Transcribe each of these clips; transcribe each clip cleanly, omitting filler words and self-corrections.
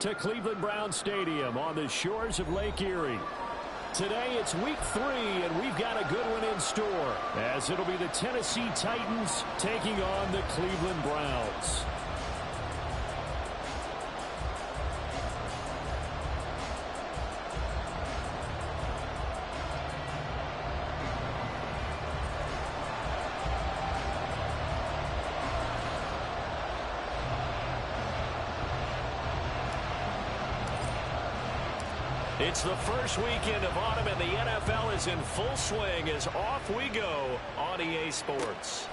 To Cleveland Brown Stadium on the shores of Lake Erie. Today it's week 3, and we've got a good one in store, as it'll be the Tennessee Titans taking on the Cleveland Browns. It's the first weekend of autumn, and the NFL is in full swing as off we go on EA Sports.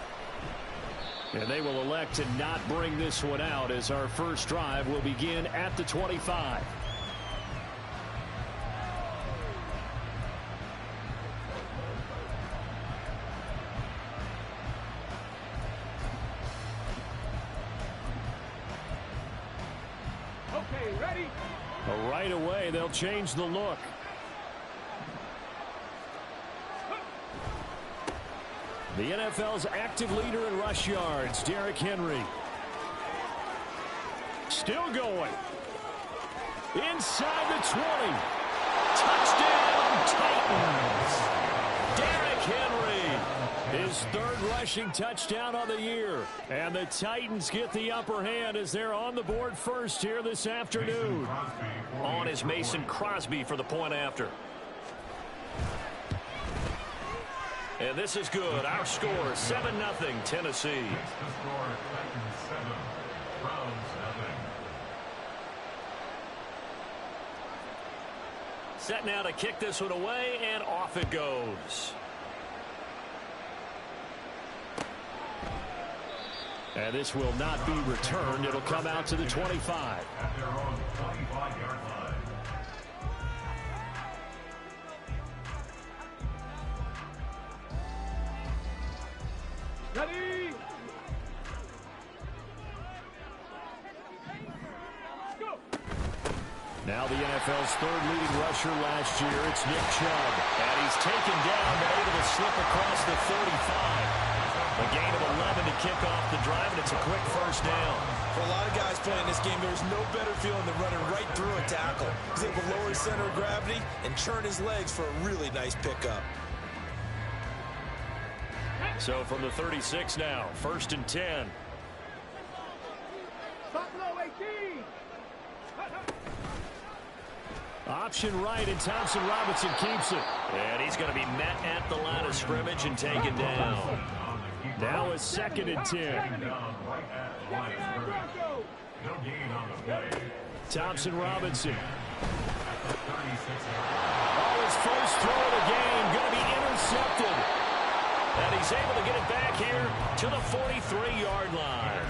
And they will elect to not bring this one out, as our first drive will begin at the 25. Okay, ready? Right away, they'll change the look. The NFL's active leader in rush yards, Derrick Henry. Still going. Inside the 20. Touchdown, Titans. Derrick Henry. His third rushing touchdown on the year. And the Titans get the upper hand as they're on the board first here this afternoon. On is Mason Crosby for the point after. And this is good. Our score, 7-0 Tennessee. Set now to kick this one away, and off it goes. And this will not be returned. It'll come out to the 25. At their own 25-yard line. Ready? Go! Now the NFL's third leading rusher last year, it's Nick Chubb. And he's taken down, but able to slip across the 35. A gain of 11 to kick off the drive, and it's a quick first down. For a lot of guys playing this game, there's no better feeling than running right through a tackle. He's able to lower his center of gravity and churn his legs for a really nice pickup. So from the 36 now, 1st and 10. Buffalo 18! Option right, and Thompson Robinson keeps it. And he's going to be met at the line of scrimmage and taken down. Now it's 2nd and 10. Thompson Robinson. Oh, his first throw of the game going to be intercepted. And he's able to get it back here to the 43-yard line.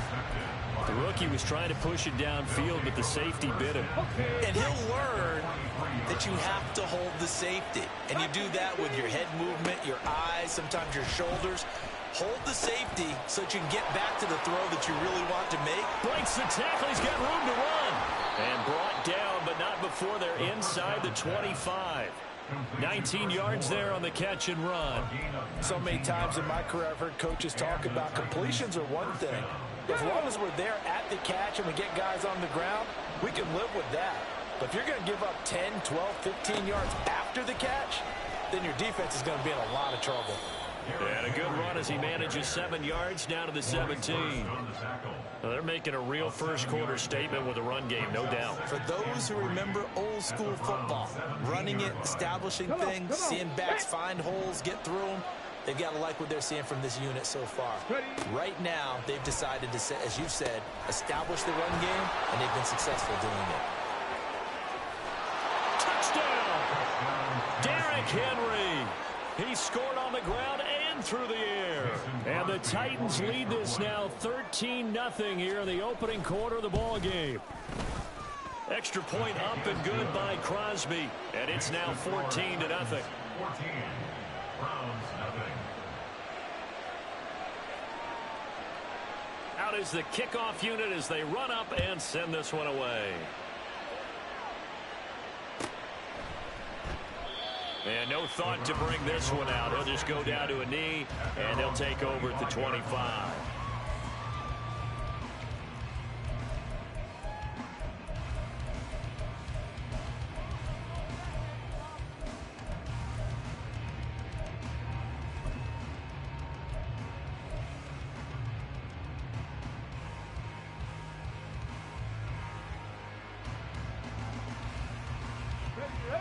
The rookie was trying to push it downfield, but the safety bit him. And he'll learn that you have to hold the safety. And you do that with your head movement, your eyes, sometimes your shoulders. Hold the safety so that you can get back to the throw that you really want to make. Breaks the tackle. He's got room to run. And brought down, but not before they're inside the 25. 19 yards there on the catch and run. So many times in my career, I've heard coaches talk about completions are one thing. As long as we're there at the catch and we get guys on the ground, we can live with that. But if you're going to give up 10, 12, 15 yards after the catch, then your defense is going to be in a lot of trouble. And a good run as he manages 7 yards down to the 17. Well, they're making a real first-quarter statement with a run game, no doubt. For those who remember old-school football, running it, establishing things, seeing backs find holes, get through them, they've got to like what they're seeing from this unit so far. Right now, they've decided to, as you've said, establish the run game, and they've been successful doing it. Touchdown! Derrick Henry. He scored on the ground and through the air. And the Titans lead this now 13-0 here in the opening quarter of the ball game. Extra point up and good by Crosby. And it's now 14-0. 14. Browns, nothing. Out is the kickoff unit as they run up and send this one away. And no thought to bring this one out. He'll just go down to a knee, and they'll take over at the 25.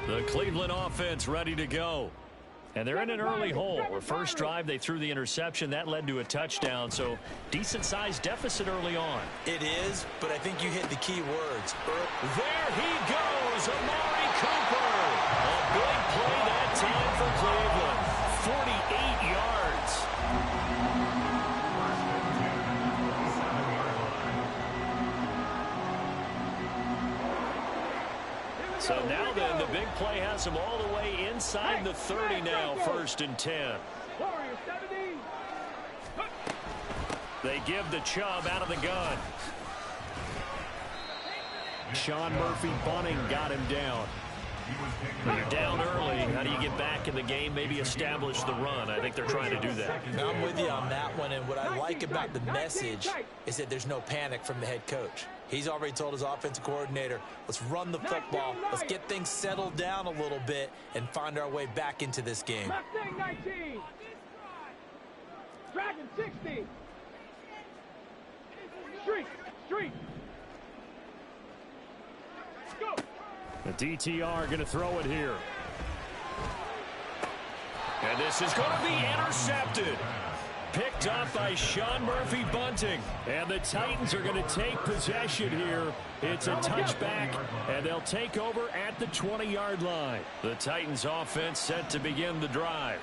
The Cleveland offense ready to go. And they're in an early hole. Where first drive, they threw the interception. That led to a touchdown. So decent-sized deficit early on. It is, but I think you hit the key words. There he goes, Amari Cooper. A big play that time for Cleveland. 48 yards. So now then, the big play has him all the way inside the 30 now, 1st and 10. They give the Chubb out of the gun. Sean Murphy-Bunting got him down. When you're down early, how do you get back in the game, maybe establish the run? I think they're trying to do that. Now, I'm with you on that one, and what I like about the message is that there's no panic from the head coach. He's already told his offensive coordinator, let's run the football, let's get things settled down a little bit and find our way back into this game. Mustang 19. Dragon 60. Street. Go. The DTR going to throw it here. And this is going to be intercepted. Picked up by Sean Murphy-Bunting. And the Titans are going to take possession here. It's a touchback, and they'll take over at the 20-yard line. The Titans offense set to begin the drive.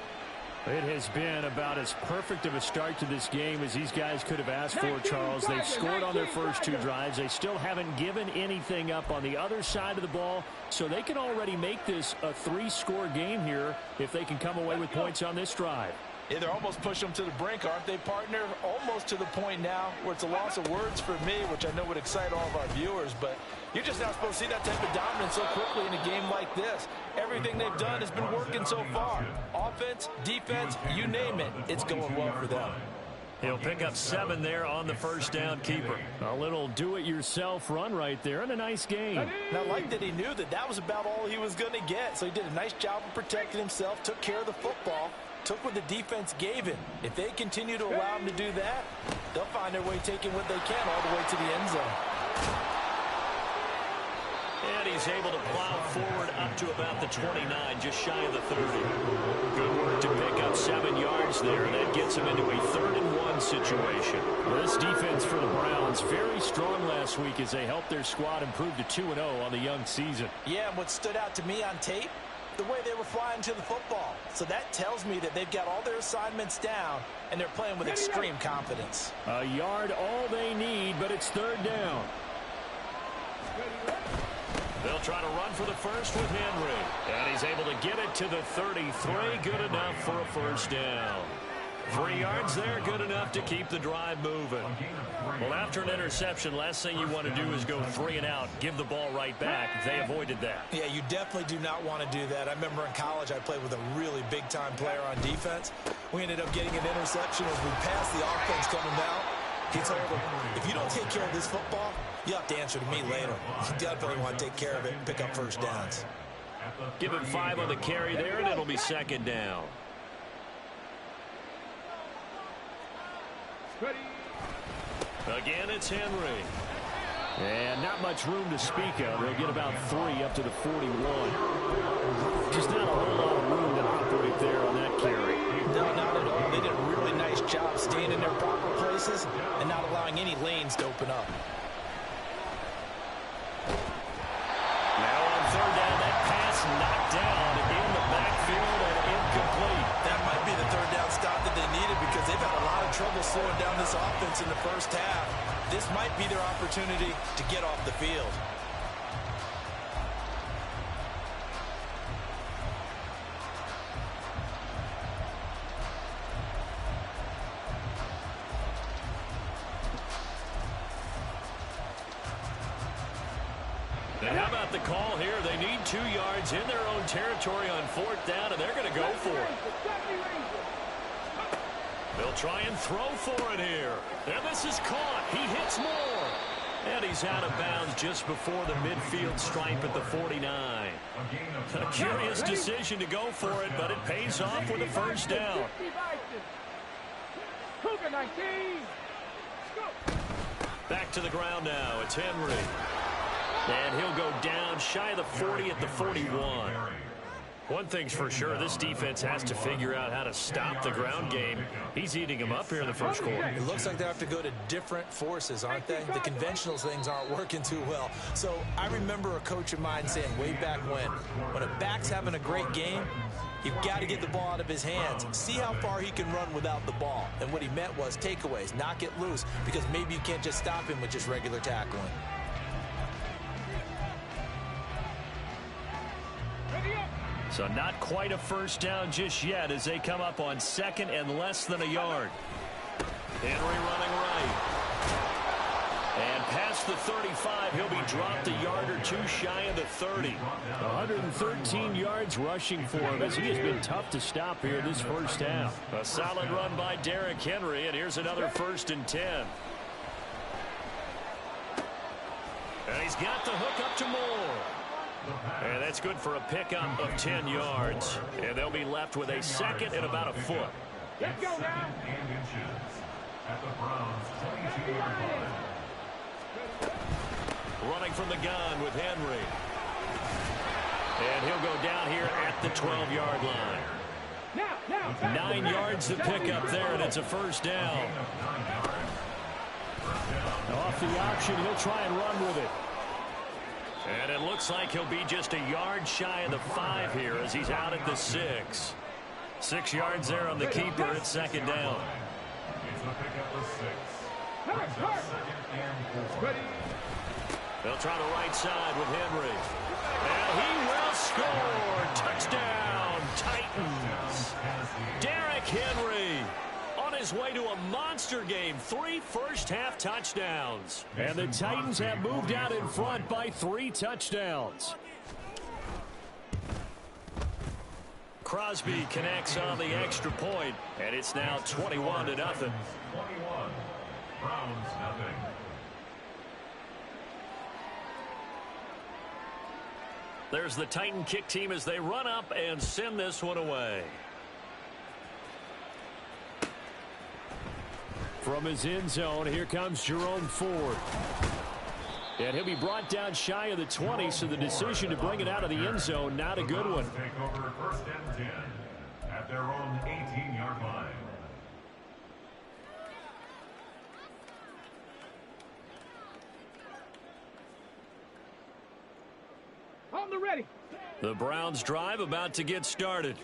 It has been about as perfect of a start to this game as these guys could have asked for, Charles. They've scored on their first 2 drives. They still haven't given anything up on the other side of the ball, so they can already make this a 3-score game here if they can come away with points on this drive. Yeah, they're almost pushing them to the brink, aren't they, partner? Almost to the point now where it's a loss of words for me, which I know would excite all of our viewers, but you're just not supposed to see that type of dominance so quickly in a game like this. Everything they've done has been working so far. Offense, defense, you name it, it's going well for them. He'll pick up 7 there on the first down keeper. A little do-it-yourself run right there, and a nice game. And I like that he knew that that was about all he was going to get, so he did a nice job of protecting himself, took care of the football, took what the defense gave him. If they continue to allow him to do that, they'll find their way taking what they can all the way to the end zone. And he's able to plow forward up to about the 29, just shy of the 30. Good work to pick up 7 yards there. That gets him into a 3rd-and-1 situation. Well, this defense for the Browns, very strong last week as they helped their squad improve to 2-0 on the young season. Yeah, and what stood out to me on tape, the way they were flying to the football. So that tells me that they've got all their assignments down, and they're playing with extreme confidence. A yard all they need, but it's 3rd down. They'll try to run for the first with Henry. And he's able to get it to the 33. Good enough for a 1st down. 3 yards there, good enough to keep the drive moving. Well, after an interception, last thing you want to do is go 3 and out, give the ball right back. They avoided that. Yeah, you definitely do not want to do that. I remember in college I played with a really big-time player on defense. We ended up getting an interception as we passed the offense coming down. He told him, if you don't take care of this football, you have to answer to me later. You definitely want to take care of it and pick up 1st downs. Give him 5 on the carry there, and it'll be 2nd down. Again, it's Henry. And not much room to speak of. They'll get about 3 up to the 41. Just not a whole lot of room to operate there on that carry. No, not at all. They did a really nice job staying in their proper places and not allowing any lanes to open up. Now on 3rd down, that pass knocked down in the backfield and incomplete. That might be the 3rd down stop that they needed because they've had a lot of trouble slowing down this offense in the first half. This might be their opportunity to get off the field. And how about the call here? They need 2 yards in their own territory on 4th down, and they're going to go for it. They'll try and throw for it here. And this is caught. He hits more. And he's out of bounds just before the midfield stripe at the 49. A curious decision to go for it, but it pays off with a 1st down. Back to the ground now. It's Henry. And he'll go down shy of the 40 at the 41. One thing's for sure, this defense has to figure out how to stop the ground game. He's eating them up here in the first quarter. It looks like they have to go to different forces, aren't they? The conventional things aren't working too well. So I remember a coach of mine saying way back when a back's having a great game, you've got to get the ball out of his hands. See how far he can run without the ball. And what he meant was takeaways, knock it loose, because maybe you can't just stop him with just regular tackling. So not quite a first down just yet as they come up on second and less than a yard. Henry running right. And past the 35, he'll be dropped a yard or two shy of the 30. 113 yards rushing for him as he has been tough to stop here this first half. A solid run by Derrick Henry, and here's another 1st and 10. And he's got the hook up to Moore. And that's good for a pickup of 10 yards. And they'll be left with a second and about a foot. Let's go now. At the Browns' 22-yard line. Running from the gun with Henry. And he'll go down here at the 12-yard line. Now. 9 yards to pick up there, and it's a first down. Off the option, he'll try and run with it. And it looks like he'll be just a yard shy of the 5 here as he's out at the 6. 6 yards there on the keeper at second down. It's a pickup of 6. Brings up 2nd and 4. They'll try the right side with Henry. And he will score. Touchdown, Titans. Derrick Henry on his way to a monster game. 3 first-half touchdowns. And the Titans have moved out in front by 3 touchdowns. Crosby connects on the extra point, and it's now 21-0. 21. Browns nothing. There's the Titan kick team as they run up and send this one away. From his end zone, here comes Jerome Ford. And he'll be brought down shy of the 20, so the decision to bring it out of the end zone, not a good one. Take over 1st and 10 at their own 18-yard line. On the ready. The Browns drive about to get started.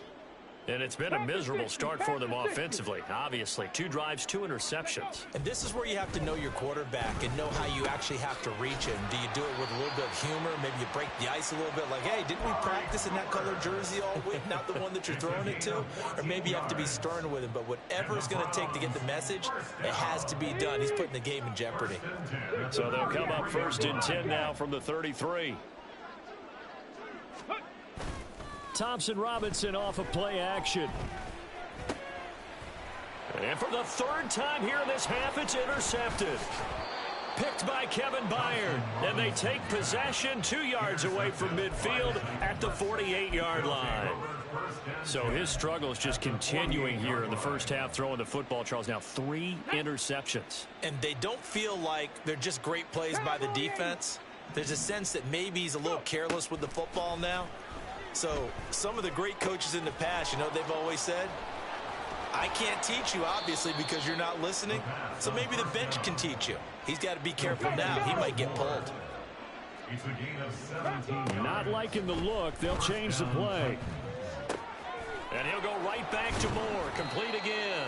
And it's been a miserable start for them offensively. Obviously, 2 drives, 2 interceptions. And this is where you have to know your quarterback and know how you actually have to reach him. Do you do it with a little bit of humor? Maybe you break the ice a little bit like, hey, didn't we practice in that colored jersey all week, not the one that you're throwing it to? Or maybe you have to be stern with him. But whatever it's going to take to get the message, it has to be done. He's putting the game in jeopardy. So they'll come up 1st and 10 now from the 33. Thompson Robinson off of play action. And for the 3rd time here in this half, it's intercepted. Picked by Kevin Byard. And they take possession 2 yards away from midfield at the 48-yard line. So his struggle is just continuing here in the first half, throwing the football, Charles. Now 3 interceptions. And they don't feel like they're just great plays by the defense. There's a sense that maybe he's a little careless with the football now. So some of the great coaches in the past, you know, they've always said, I can't teach you, obviously, because you're not listening. So maybe the bench can teach you. He's got to be careful now. He might get pulled. It's a gain of 17. Not liking the look. They'll change the play. And he'll go right back to Moore. Complete again.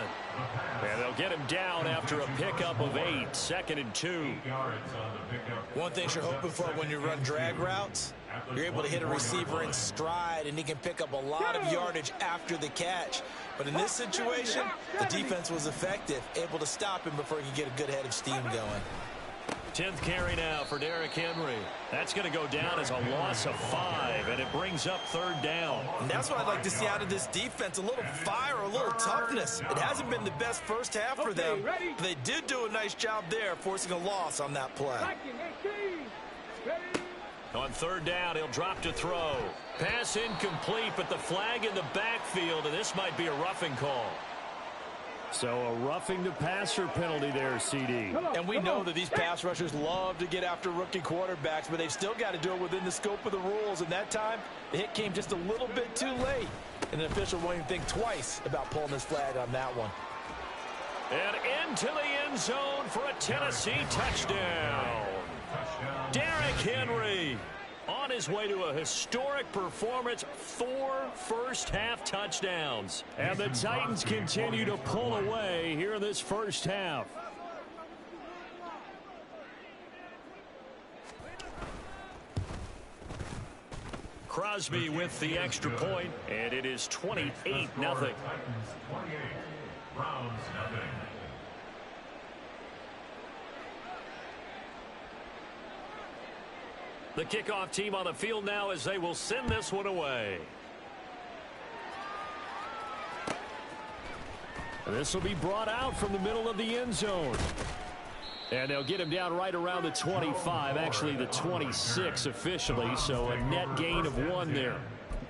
And they'll get him down after a pickup of 8. 2nd and 2. One thing you're hoping for when you run drag routes, you're able to hit a receiver in stride, and he can pick up a lot of yardage after the catch. But in this situation, the defense was effective, able to stop him before he could get a good head of steam going. 10th carry now for Derrick Henry. That's going to go down as a loss of 5, and it brings up 3rd down. And that's what I'd like to see out of this defense, a little fire, a little toughness. It hasn't been the best first half for them, but they did do a nice job there, forcing a loss on that play. On 3rd down, he'll drop to throw. Pass incomplete, but the flag in the backfield, and this might be a roughing call. So a roughing the passer penalty there, CD. And we know that these pass rushers love to get after rookie quarterbacks, but they've still got to do it within the scope of the rules. And that time, the hit came just a little bit too late. And an official won't even think twice about pulling his flag on that one. And into the end zone for a Tennessee touchdown. Derrick Henry on his way to a historic performance, 4 first-half touchdowns. And the Titans continue to pull away here in this first half. Crosby with the extra point, and it is 28-0. The kickoff team on the field now as they will send this one away. This will be brought out from the middle of the end zone. And they'll get him down right around the 25, actually the 26 officially, so a net gain of 1 there.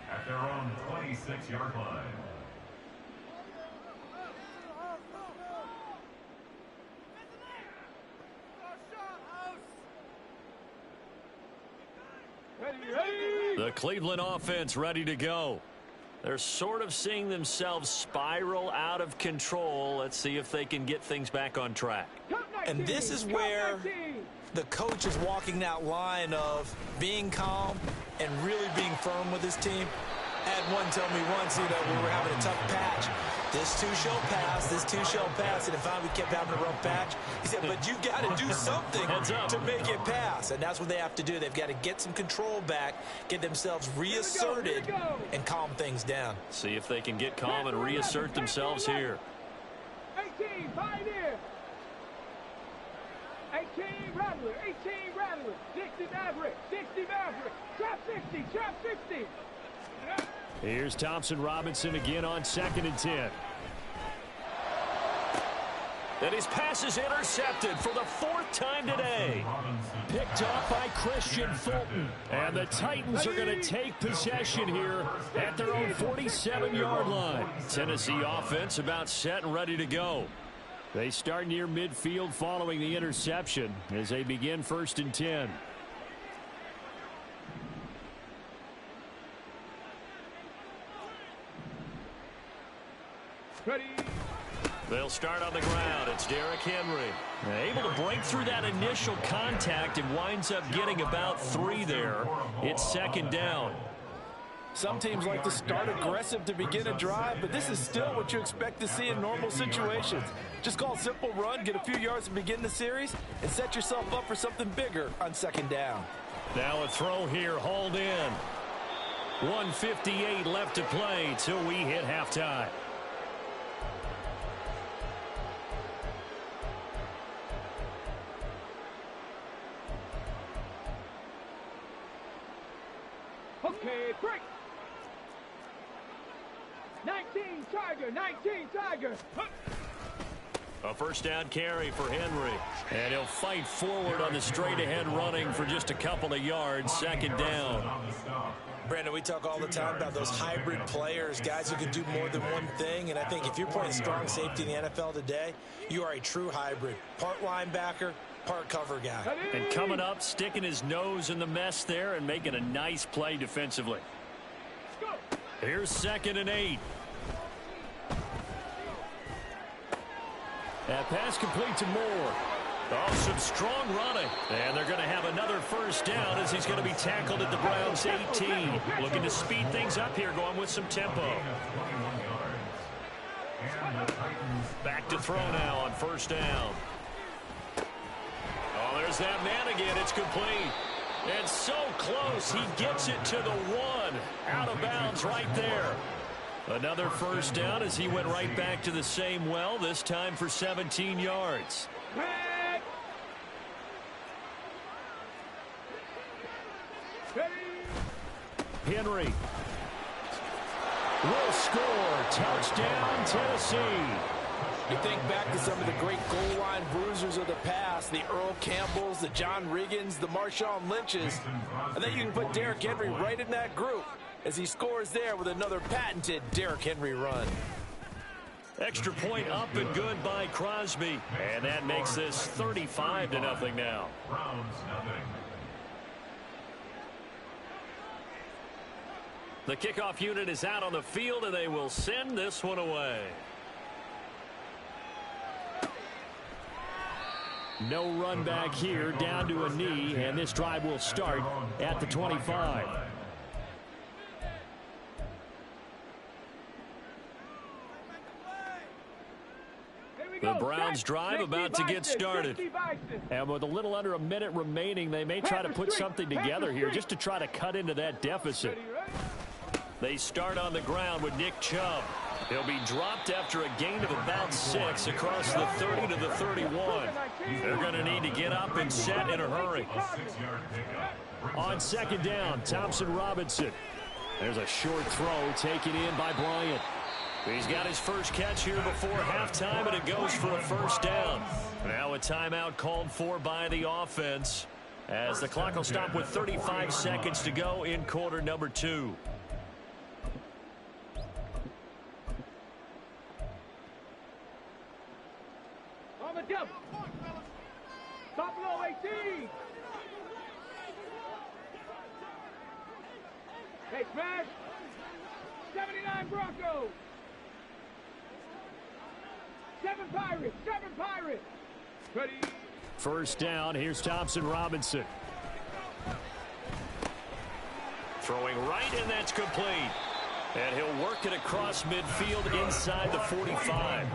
At their own 26-yard line. The Cleveland offense ready to go. They're sort of seeing themselves spiral out of control. Let's see if they can get things back on track. And this is where the coach is walking that line of being calm and really being firm with his team. I had one tell me once, we were having a tough patch. This too shall pass, this too shall pass. And finally we kept having a rough patch. He said, but you got to do something to make it pass. And that's what they have to do. They've got to get some control back, get themselves reasserted, and calm things down. See if they can get calm and reassert themselves here. 18, Pioneer. 18, Rattler. 18, Rattler. 60, Maverick. 60, Maverick. Trap 60, trap 60. Here's Thompson Robinson again on 2nd and 10. And his pass is intercepted for the 4th time today. Picked off by Christian Fulton. And the Titans are going to take possession here at their own 47-yard line. Tennessee offense about set and ready to go. They start near midfield following the interception as they begin 1st and 10. Ready. They'll start on the ground. It's Derrick Henry. Able to break through that initial contact and winds up getting about 3 there. It's 2nd down. Some teams like to start aggressive to begin a drive, but this is still what you expect to see in normal situations. Just call a simple run, get a few yards to begin the series, and set yourself up for something bigger on 2nd down. Now a throw here, hauled in. 1:58 left to play till we hit halftime. Okay, break. 19, Tiger. 19, Tiger. A first down carry for Henry. And he'll fight forward on the straight ahead running for just a couple of yards. 2nd down. Brandon, we talk all the time about those hybrid players, guys who can do more than one thing. And I think if you're playing strong safety in the NFL today, you are a true hybrid. Part linebacker, part cover guy. And coming up, sticking his nose in the mess there and making a nice play defensively. Here's 2nd and 8. That pass complete to Moore. Oh, some strong running. And they're going to have another first down as he's going to be tackled at the Browns 18. Looking to speed things up here, going with some tempo. Back to throw now on 1st down. Oh, there's that man again. It's complete. And so close. He gets it to the 1. Out of bounds right there. Another first down as he went right back to the same well, this time for 17 yards. Henry will score. Touchdown, Tennessee. You think back to some of the great goal line bruisers of the past, the Earl Campbells, the John Riggins, the Marshawn Lynches. I think you can put Derrick Henry right in that group as he scores there with another patented Derrick Henry run. Extra point up and good by Crosby. And that makes this 35-0 now. Browns nothing. The kickoff unit is out on the field, and they will send this one away. No run back here, down to a knee, and this drive will start at the 25. The Browns drive about to get started. And with a little under a minute remaining, they may try to put something together here just to try to cut into that deficit. They start on the ground with Nick Chubb. He'll be dropped after a gain of about 6 across the 30 to the 31. They're going to need to get up and set in a hurry. On second down, Thompson Robinson. There's a short throw taken in by Bryant. He's got his first catch here before halftime, and it goes for a first down. Now a timeout called for by the offense, as the clock will stop with 35 seconds to go in quarter number 2. On the double. Top below 18. Hey, smash. 79 Broncos. 7 Pirates. 7 Pirates. Ready. First down. Here's Thompson Robinson. Throwing right, and that's complete. And he'll work it across midfield inside the 45.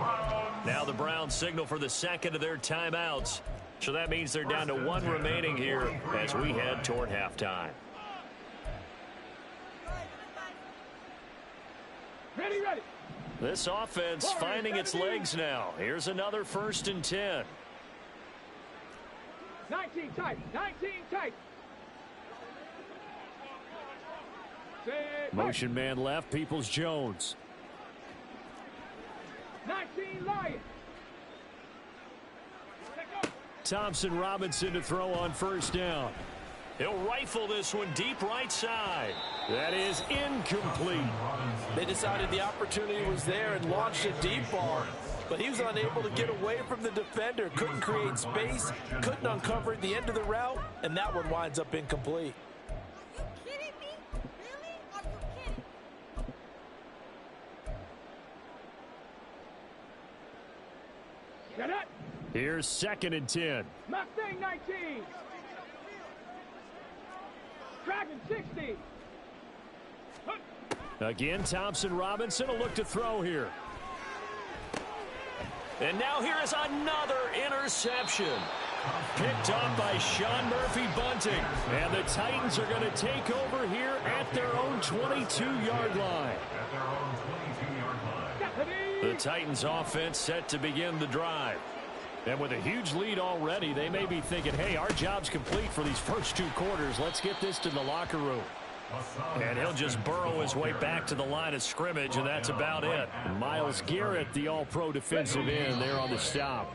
Now the Browns signal for the second of their timeouts. So that means they're down to 1 remaining here as we head toward halftime. Ready, ready. This offense finding its legs now. Here's another 1st and 10. 19 tight. 19 tight. Motion man left, Peoples-Jones. 19 Lions. Thompson Robinson to throw on first down. He'll rifle this one deep right side. That is incomplete. They decided the opportunity was there and launched a deep ball, but he was unable to get away from the defender. Couldn't create space, couldn't uncover the end of the route, and that one winds up incomplete. Here's 2nd and 10. Mustang 19. Dragon 60. Again, Thompson Robinson will look to throw here. And now here is another interception. Picked up by Sean Murphy-Bunting. And the Titans are going to take over here at their own 22-yard line. The Titans offense set to begin the drive. And with a huge lead already, they may be thinking, hey, our job's complete for these first 2 quarters. Let's get this to the locker room. And he'll just burrow his way back to the line of scrimmage, and that's about it. Myles Garrett, the all-pro defensive end, there on the stop.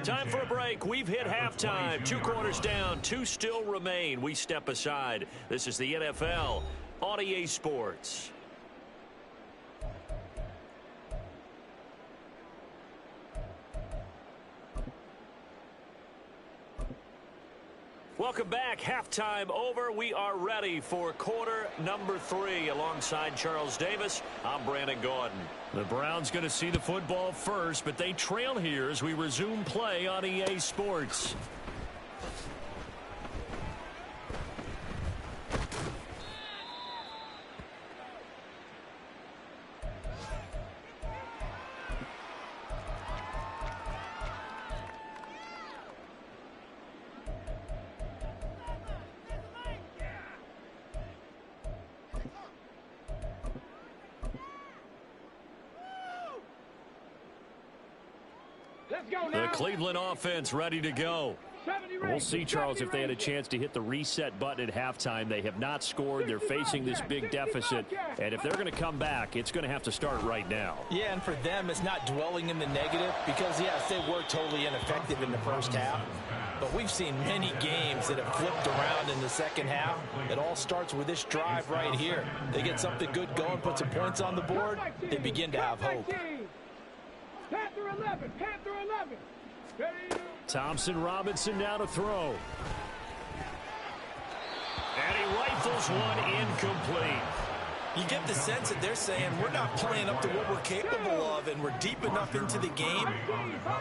Time for a break. We've hit halftime. 2 quarters down, 2 still remain. We step aside. This is the NFL on EA Sports. Welcome back. Halftime over. We are ready for quarter number 3. Alongside Charles Davis, I'm Brandon Gordon. The Browns going to see the football first, but they trail here as we resume play on EA Sports. The Cleveland offense ready to go. We'll see, Charles, if they had a chance to hit the reset button at halftime. They have not scored. They're facing this big deficit. And if they're going to come back, it's going to have to start right now. Yeah, and for them, it's not dwelling in the negative because, yes, they were totally ineffective in the first half. But we've seen many games that have flipped around in the second half. It all starts with this drive right here. They get something good going, put some points on the board, they begin to have hope. 11. Panther 11. Thompson Robinson now to throw. And he rifles one incomplete. You get the sense that they're saying we're not playing up to what we're capable of, and we're deep enough into the game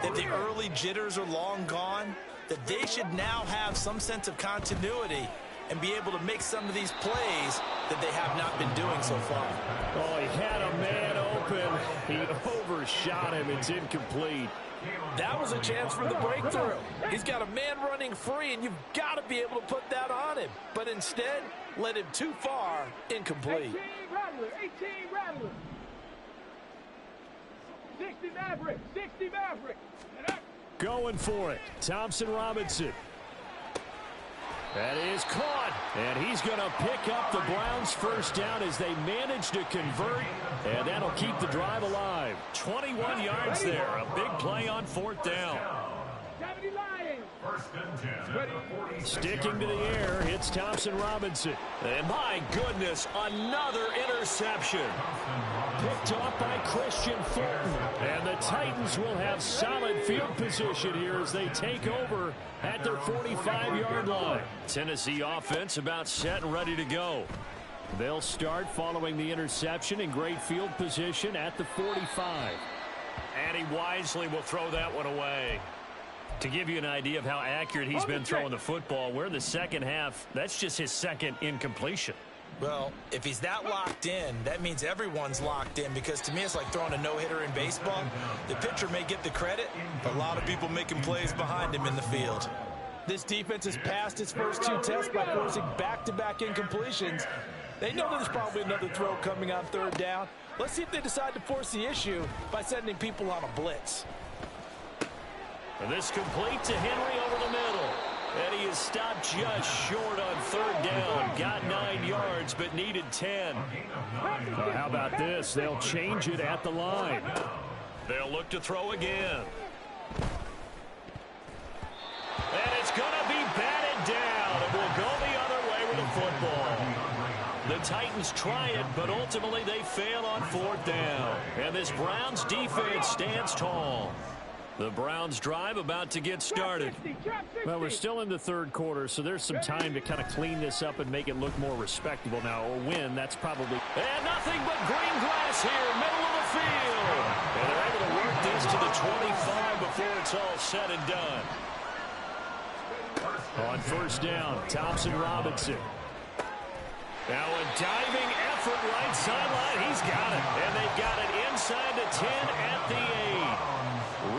that the early jitters are long gone, that they should now have some sense of continuity and be able to make some of these plays that they have not been doing so far. Oh, he had a man open. He overshot him. It's incomplete. That was a chance for the breakthrough. He's got a man running free, and you've got to be able to put that on him. But instead, led him too far, incomplete. 18 Rattler. 18 Rattler. 60 Maverick. 60 Maverick. Going for it. Thompson Robinson. That is caught, and he's going to pick up the Browns' first down as they manage to convert, and that'll keep the drive alive. 21 yards there, a big play on 4th down. First and 10. Sticking to the air, it's Thompson Robinson. And my goodness, another interception. Picked off by Christian Fulton. And the Titans will have solid field position here as they take over at their 45-yard line. Tennessee offense about set and ready to go. They'll start following the interception in great field position at the 45. And he wisely will throw that one away. To give you an idea of how accurate he's been throwing the football, we're in the second half. That's just his second incompletion. Well, if he's that locked in, that means everyone's locked in, because to me it's like throwing a no-hitter in baseball. The pitcher may get the credit, but a lot of people making plays behind him in the field. This defense has passed its first 2 tests by forcing back-to-back incompletions. They know there's probably another throw coming on 3rd down. Let's see if they decide to force the issue by sending people on a blitz. And this complete to Henry over the middle. And he is stopped just short on 3rd down. Got 9 yards, but needed 10. How about this? They'll change it at the line. They'll look to throw again. And it's going to be batted down. And we'll go the other way with the football. The Titans try it, but ultimately they fail on 4th down. And this Browns defense stands tall. The Browns drive about to get started. Well, we're still in the 3rd quarter, so there's some time to kind of clean this up and make it look more respectable now. A win, that's probably... And nothing but green grass here, middle of the field. And they're able to work this to the 25 before it's all said and done. On 1st down, Thompson Robinson. Now a diving effort right sideline. He's got it. And they've got it inside the 10 at the 8.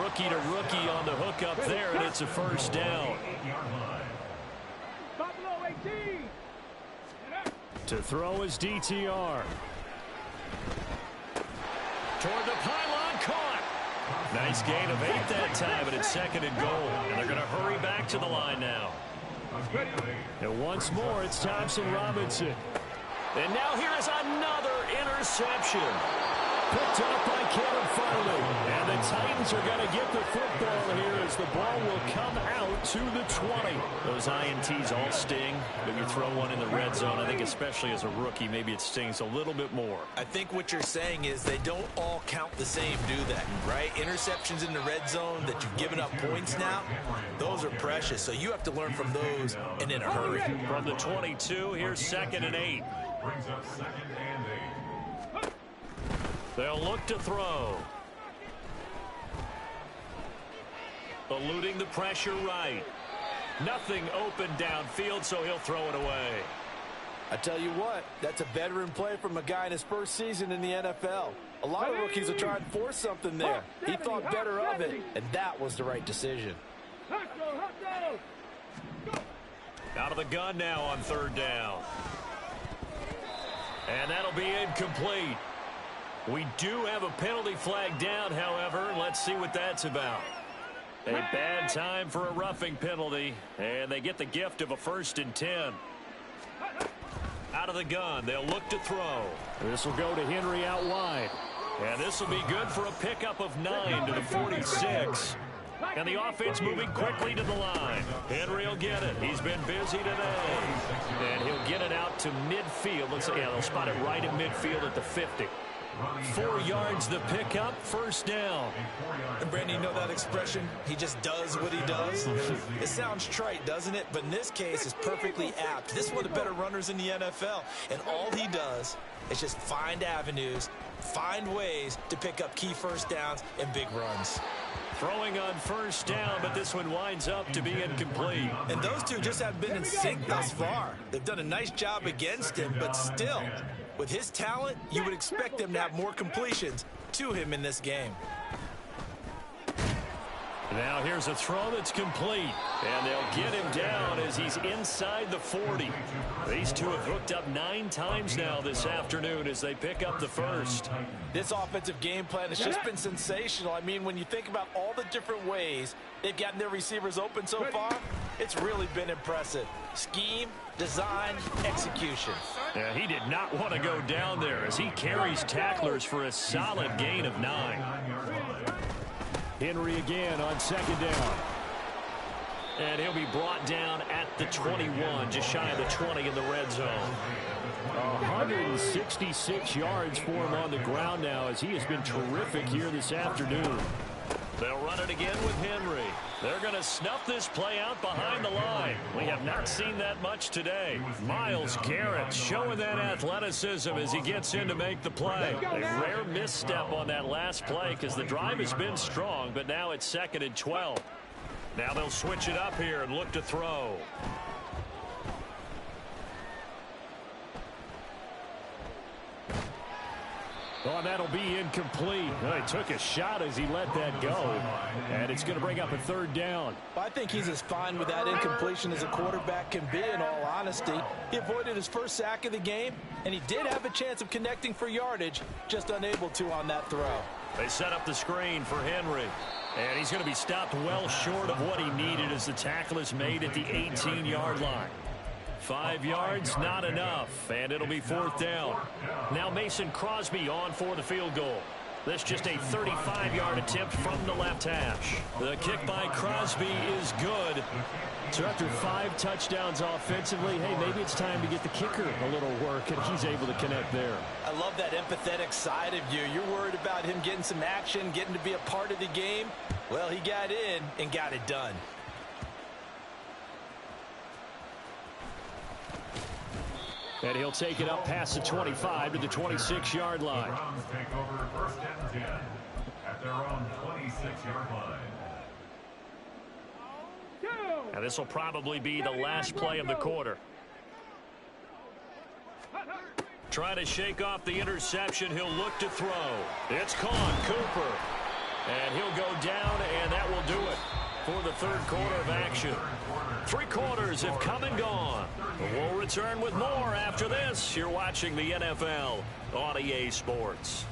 Rookie to rookie on the hook up there, and it's a 1st down. To throw is DTR. Toward the pylon, caught. Nice gain of 8 that time, but it's 2nd and goal. And they're going to hurry back to the line now. And once more, it's Thompson Robinson. And now here is another interception. Picked up by Kevin Farley. And the Titans are going to get the football here as the ball will come out to the 20. Those INTs all sting, but you throw one in the red zone, I think especially as a rookie, maybe it stings a little bit more. I think what you're saying is they don't all count the same, do they? Right? Interceptions in the red zone that you've given up points now, those are precious. So you have to learn from those and in a hurry. From the 22, here's 2nd and 8. Brings up 2nd and 8. They'll look to throw. Eluding the pressure right. Nothing open downfield, so he'll throw it away. I tell you what, that's a veteran play from a guy in his first season in the NFL. A lot of rookies are trying to force something there. He thought better of it, and that was the right decision. Out of the gun now on 3rd down. And that'll be incomplete. We do have a penalty flag down, however. Let's see what that's about. A bad time for a roughing penalty, and they get the gift of a 1st and 10. Out of the gun, they'll look to throw. This will go to Henry out wide. And this will be good for a pickup of 9 to the 46. And the offense moving quickly to the line. Henry will get it. He's been busy today. And he'll get it out to midfield. Let's say, yeah, they'll spot it right at midfield at the 50. 4 yards the pickup, first down. And Brandon, you know that expression, he just does what he does? It sounds trite, doesn't it? But in this case, it's perfectly apt. This is one of the better runners in the NFL, and all he does is just find avenues, find ways to pick up key first downs and big runs. Throwing on first down, but this one winds up to be incomplete. And those two just have been in sync thus far. They've done a nice job against him, but still, with his talent, you would expect them to have more completions to him in this game. Now here's a throw that's complete, and they'll get him down as he's inside the 40. These two have hooked up 9 times now this afternoon as they pick up the first. This offensive game plan has just been sensational. I mean, when you think about all the different ways they've gotten their receivers open so far, it's really been impressive. Scheme, design, execution. Yeah, he did not want to go down there as he carries tacklers for a solid gain of 9. Henry again on second down. And he'll be brought down at the 21, just shy of the 20 in the red zone. 166 yards for him on the ground now as he has been terrific here this afternoon. They'll run it again with Henry. They're going to snuff this play out behind the line. We have not seen that much today. Myles Garrett showing that athleticism as he gets in to make the play. A rare misstep on that last play because the drive has been strong, but now it's 2nd and 12. Now they'll switch it up here and look to throw. Oh, that'll be incomplete. He took a shot as he let that go. And it's going to bring up a 3rd down. I think he's as fine with that incompletion as a quarterback can be, in all honesty. He avoided his first sack of the game, and he did have a chance of connecting for yardage, just unable to on that throw. They set up the screen for Henry. And he's going to be stopped well short of what he needed as the tackle is made at the 18-yard line. 5 yards, not enough, and it'll be 4th down. Now Mason Crosby on for the field goal. This just a 35-yard attempt from the left hash. The kick by Crosby is good. So after 5 touchdowns offensively, hey, maybe it's time to get the kicker a little work, and he's able to connect there. I love that empathetic side of you. You're worried about him getting some action, getting to be a part of the game. Well, he got in and got it done. And he'll take it up past the 25 to the 26-yard line. Browns take over 1st and 10 at their own 26-yard line. And this will probably be the last play of the quarter. Trying to shake off the interception. He'll look to throw. It's caught. Cooper. And he'll go down, and that will do it for the 3rd quarter of action. 3 quarters have come and gone. We'll return with more after this. You're watching the NFL on EA Sports.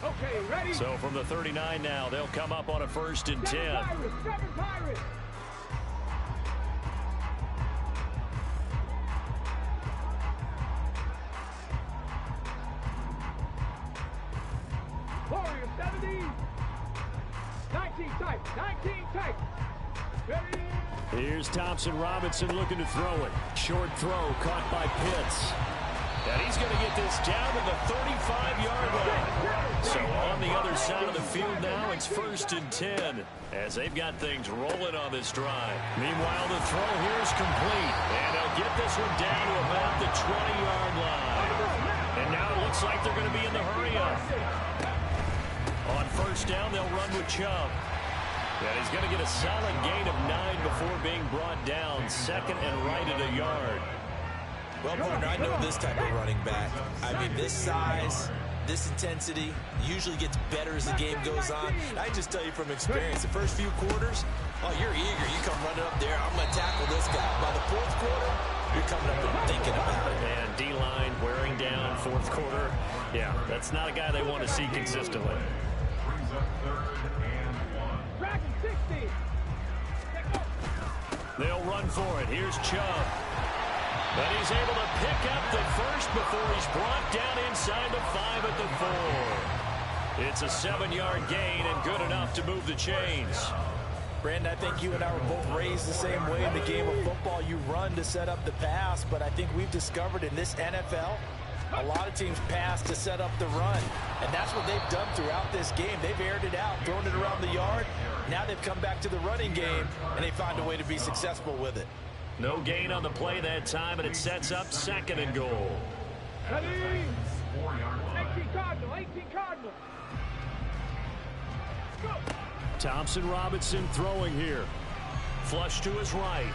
Okay, ready? So from the 39 now, they'll come up on a 1st and 10. 7 Pirates. Warriors 70. 19 tight. 19 tight. Ready? Here's Thompson Robinson looking to throw it. Short throw caught by Pitts. And he's going to get this down to the 35-yard line. So on the other side of the field now, it's 1st and 10 as they've got things rolling on this drive. Meanwhile, the throw here is complete. And they'll get this one down to about the 20-yard line. And now it looks like they're going to be in the hurry-up. On 1st down, they'll run with Chubb. And he's going to get a solid gain of 9 before being brought down. 2nd and right at a yard. Well, partner, I know this type of running back. I mean, this size, this intensity usually gets better as the game goes on. I just tell you from experience, the first few quarters, oh, you're eager. You come running up there, I'm going to tackle this guy. By the 4th quarter, you're coming up and thinking about it. And D-line wearing down 4th quarter. Yeah, that's not a guy they want to see consistently. Brings up 3rd and 1. Dragon 60. They'll run for it. Here's Chubb. And he's able to pick up the first before he's brought down inside the 5 at the 4. It's a 7-yard gain and good enough to move the chains. Brandon, I think you and I were both raised the same way in the game of football. You run to set up the pass, but I think we've discovered in this NFL, a lot of teams pass to set up the run. And that's what they've done throughout this game. They've aired it out, thrown it around the yard. Now they've come back to the running game, and they find a way to be successful with it. No gain on the play that time, and it sets up 2nd and goal. 18 Cardinal, 18 Cardinal. Go. Thompson Robinson throwing here. Flush to his right.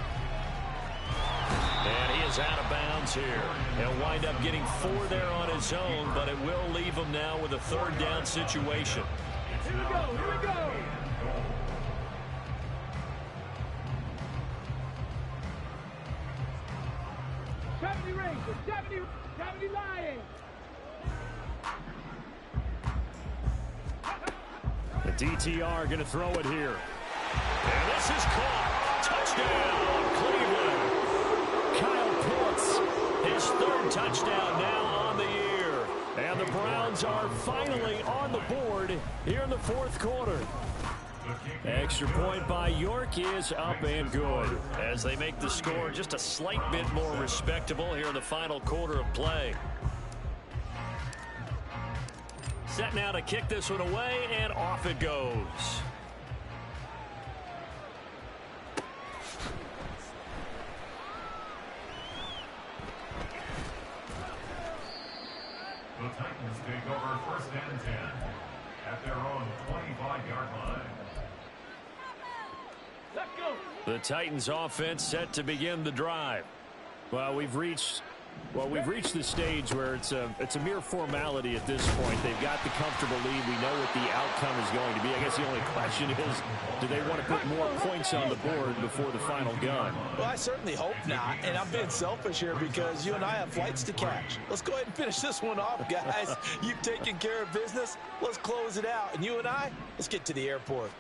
And he is out of bounds here. He'll wind up getting 4 there on his own, but it will leave him now with a 3rd down situation. Here we go, here we go. Rangers, 70 Lions. The DTR going to throw it here. And this is caught. Touchdown, Cleveland. Kyle Pitts, his 3rd touchdown now on the year. And the Browns are finally on the board here in the 4th quarter. Extra point by York is up and good as they make the score just a slight bit more respectable here in the final quarter of play. Set now to kick this one away, and off it goes. The Titans take over 1st and 10 at their own 25-yard line. Let's go. The Titans offense set to begin the drive. Well, we've reached the stage where it's a mere formality at this point. They've got the comfortable lead. We know what the outcome is going to be. I guess the only question is, do they want to put more points on the board before the final gun? Well, I certainly hope not, and I'm being selfish here because you and I have flights to catch. Let's go ahead and finish this one off, guys. You've taken care of business. Let's close it out. And you and I, let's get to the airport.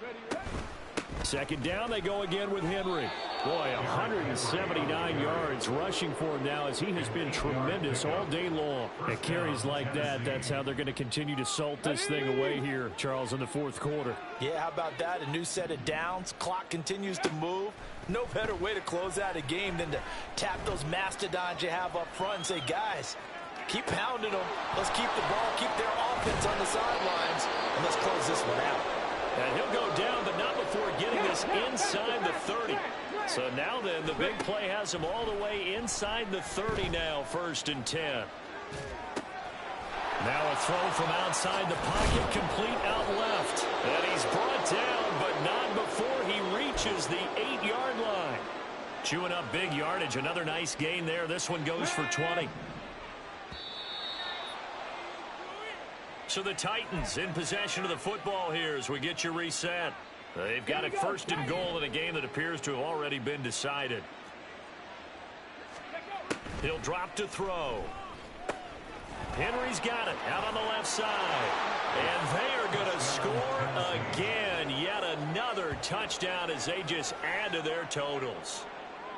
2nd down, they go again with Henry. Boy, 179 yards rushing for him now as he has been tremendous all day long. At carries like that, that's how they're going to continue to salt this thing away here, Charles, in the 4th quarter. Yeah, how about that? A new set of downs. Clock continues to move. No better way to close out a game than to tap those mastodons you have up front and say, guys, keep pounding them. Let's keep the ball, keep their offense on the sidelines, and let's close this one out. And he'll go down, but not before getting this inside the 30. So now then, the big play has him all the way inside the 30 now, 1st and 10. Now a throw from outside the pocket, complete out left. And he's brought down, but not before he reaches the 8-yard line. Chewing up big yardage, another nice gain there. This one goes for 20. So the Titans in possession of the football here as we get you reset. They've got it 1st and goal in a game that appears to have already been decided. He'll drop to throw. Henry's got it out on the left side. And they are going to score again. Yet another touchdown as they just add to their totals.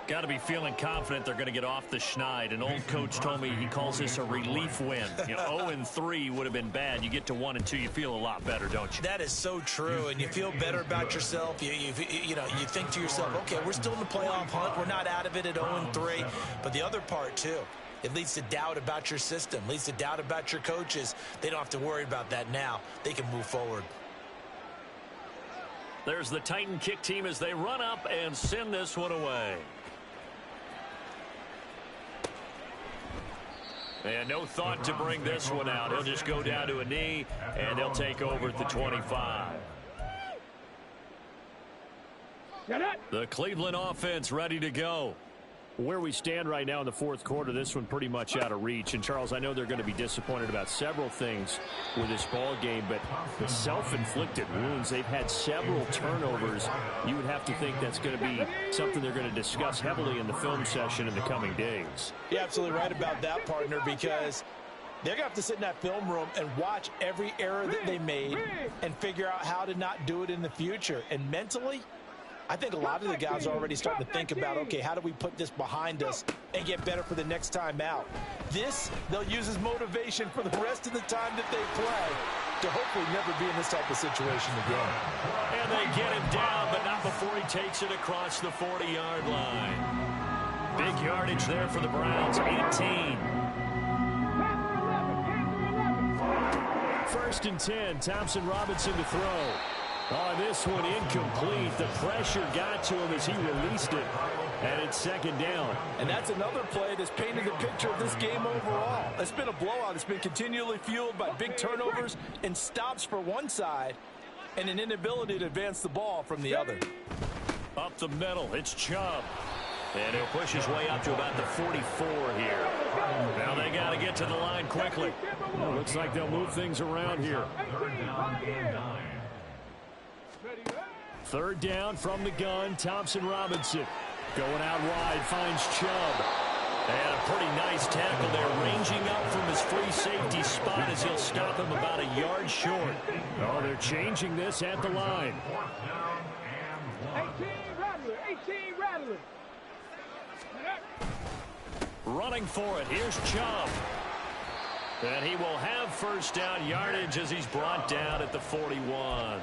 Got to be feeling confident they're going to get off the schneid. An old coach told me he calls this a relief win. 0-3 would have been bad. You get to 1-2, you feel a lot better, don't you? That is so true, and you feel better about yourself. You think to yourself, okay, we're still in the playoff hunt. We're not out of it at 0-3. But the other part, too, it leads to doubt about your system, leads to doubt about your coaches. They don't have to worry about that now. They can move forward. There's the Titan kick team as they run up and send this one away. And no thought to bring this one out. He'll just go down to a knee, and they'll take over at the 25. The Cleveland offense ready to go. Where we stand right now in the 4th quarter, this one pretty much out of reach. And, Charles, I know they're going to be disappointed about several things with this ball game, but the self-inflicted wounds, they've had several turnovers. You would have to think that's going to be something they're going to discuss heavily in the film session in the coming days. You're absolutely right about that, partner, because they're going to have to sit in that film room and watch every error that they made and figure out how to not do it in the future. And mentally, I think a lot of the guys are already starting to think about, okay, how do we put this behind us and get better for the next time out? This, they'll use as motivation for the rest of the time that they play to hopefully never be in this type of situation again. And they get him down, but not before he takes it across the 40-yard line. Big yardage there for the Browns, 18. First and 10, Thompson Robinson to throw. On this one, incomplete. The pressure got to him as he released it. And it's second down. And that's another play that's painted the picture of this game overall. It's been a blowout. It's been continually fueled by big turnovers and stops for one side and an inability to advance the ball from the other. Up the middle, it's Chubb. And he'll push his way up to about the 44 here. Now they got to get to the line quickly. Well, looks like they'll move things around here. Third down from the gun, Thompson Robinson. Going out wide, finds Chubb. And a pretty nice tackle there, ranging up from his free safety spot as he'll stop him about a yard short. Oh, they're changing this at the line. 18 Rattler. Running for it, here's Chubb. And he will have first down yardage as he's brought down at the 41.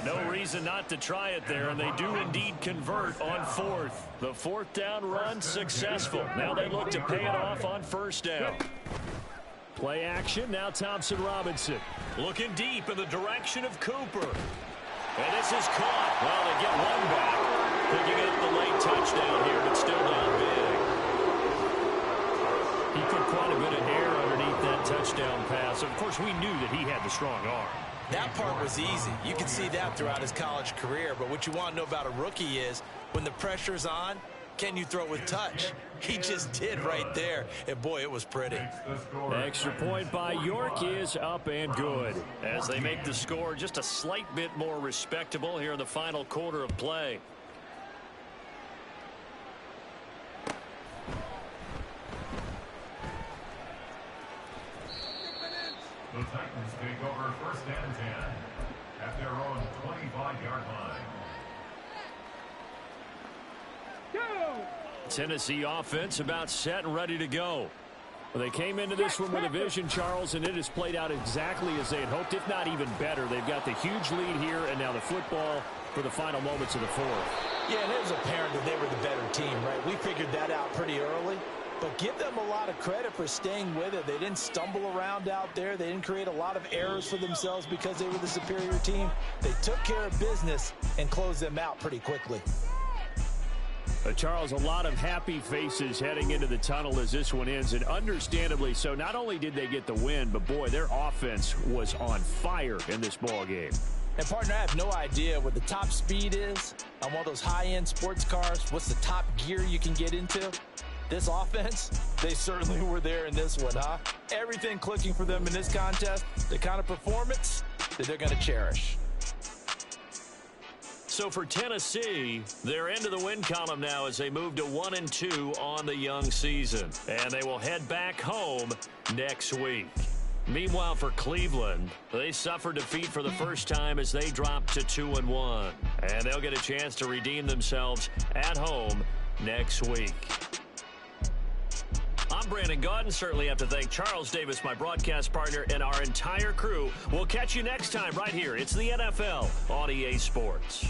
No reason not to try it there, and they do indeed convert on fourth. The fourth down run successful. Now they look to pay it off on first down. Play action, now Thompson Robinson. Looking deep in the direction of Cooper. And this is caught. Well, they get one back. Picking up the late touchdown here, but still down big. He put quite a bit of air underneath that touchdown pass. Of course, we knew that he had the strong arm. That part was easy. You can see that throughout his college career. But what you want to know about a rookie is when the pressure's on, can you throw it with touch? He just did right there. And, boy, it was pretty. Extra point by York is up and good as they make the score just a slight bit more respectable here in the final quarter of play. The Titans take over first and 10 at their own 25-yard line. Tennessee offense about set and ready to go. Well, they came into this one with a vision, Charles, and it has played out exactly as they had hoped, if not even better. They've got the huge lead here, and now the football for the final moments of the fourth. Yeah, and it was apparent that they were the better team, right? We figured that out pretty early. But give them a lot of credit for staying with it. They didn't stumble around out there. They didn't create a lot of errors for themselves because they were the superior team. They took care of business and closed them out pretty quickly. Charles, a lot of happy faces heading into the tunnel as this one ends, and understandably so. Not only did they get the win, but, boy, their offense was on fire in this ball game. And, partner, I have no idea what the top speed is on one of those high-end sports cars. What's the top gear you can get into? This offense, they certainly were there in this one, huh? Everything clicking for them in this contest, the kind of performance that they're going to cherish. So for Tennessee, they're into the win column now as they move to 1-2 on the young season. And they will head back home next week. Meanwhile, for Cleveland, they suffered defeat for the first time as they dropped to 2-1. And they'll get a chance to redeem themselves at home next week. I'm Brandon Gaudin. Certainly have to thank Charles Davis, my broadcast partner, and our entire crew. We'll catch you next time right here. It's the NFL on EA Sports.